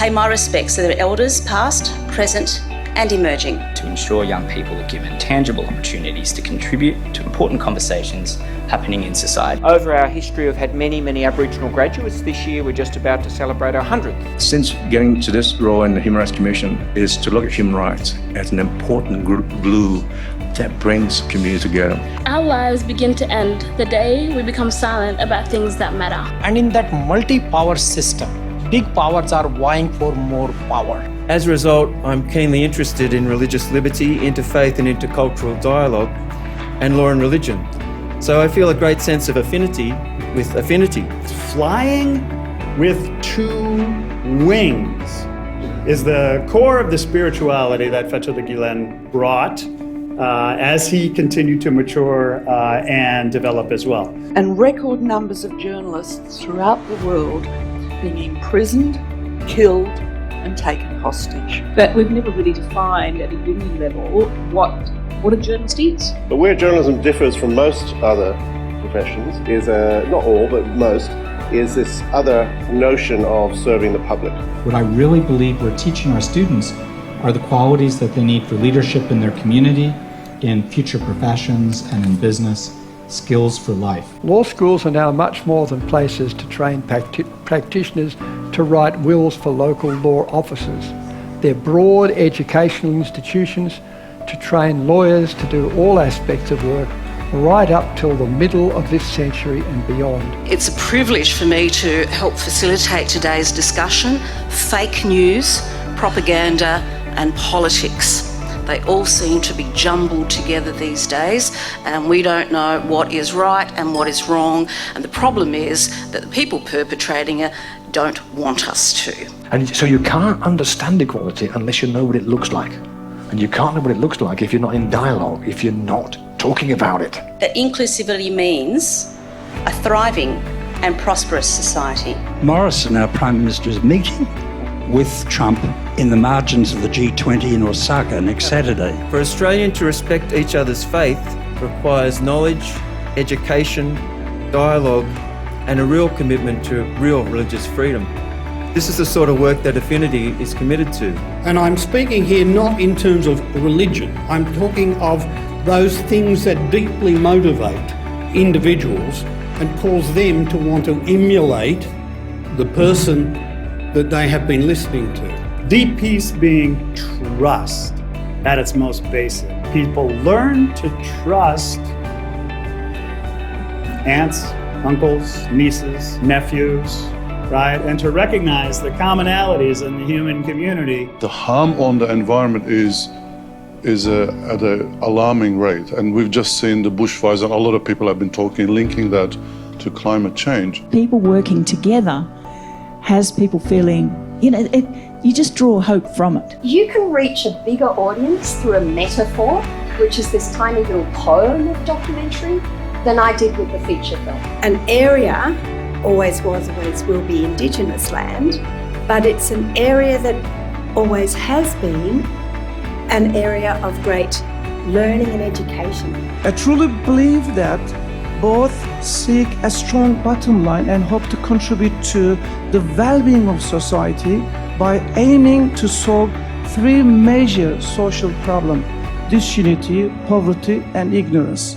pay my respects to their elders, past, present, and emerging. To ensure young people are given tangible opportunities to contribute to important conversations happening in society. Over our history, we've had many Aboriginal graduates. This year, we're just about to celebrate our 100th. Since getting to this role in the Human Rights Commission is to look at human rights as an important glue that brings communities together. Our lives begin to end the day we become silent about things that matter. And in that multi-power system, big powers are vying for more power. As a result, I'm keenly interested in religious liberty, interfaith and intercultural dialogue, and law and religion. So I feel a great sense of affinity with Affinity. Flying with two wings is the core of the spirituality that Fethullah Gulen brought as he continued to mature and develop as well. And record numbers of journalists throughout the world being imprisoned, killed, and taken hostage. But we've never really defined at a uni level what a journalist is. But where journalism differs from most other professions is, not all, but most, is this other notion of serving the public. What I really believe we're teaching our students are the qualities that they need for leadership in their community, in future professions and in business, skills for life. Law schools are now much more than places to train practitioners to write wills for local law officers. They're broad educational institutions to train lawyers to do all aspects of work right up till the middle of this century and beyond. It's a privilege for me to help facilitate today's discussion. Fake news, propaganda, and politics. They all seem to be jumbled together these days, and we don't know what is right and what is wrong. And the problem is that the people perpetrating it don't want us to. And so you can't understand equality unless you know what it looks like. And you can't know what it looks like if you're not in dialogue, if you're not talking about it. That inclusivity means a thriving and prosperous society. Morrison, our Prime Minister, is meeting with Trump in the margins of the G20 in Osaka next Saturday. For Australians to respect each other's faith requires knowledge, education, dialogue, and a real commitment to real religious freedom. This is the sort of work that Affinity is committed to. And I'm speaking here not in terms of religion. I'm talking of those things that deeply motivate individuals and cause them to want to emulate the person that they have been listening to. Deep peace being trust at its most basic. People learn to trust aunts, uncles, nieces, nephews, right? And to recognize the commonalities in the human community. The harm on the environment is at an alarming rate. And we've just seen the bushfires, and a lot of people have been linking that to climate change. People working together has people feeling, you just draw hope from it. You can reach a bigger audience through a metaphor, which is this tiny little poem of documentary, than I did with the feature film. An area always was, always will be Indigenous land, but it's an area that always has been an area of great learning and education. I truly believe that both seek a strong bottom line and hope to contribute to the well-being of society by aiming to solve three major social problems: disunity, poverty, and ignorance.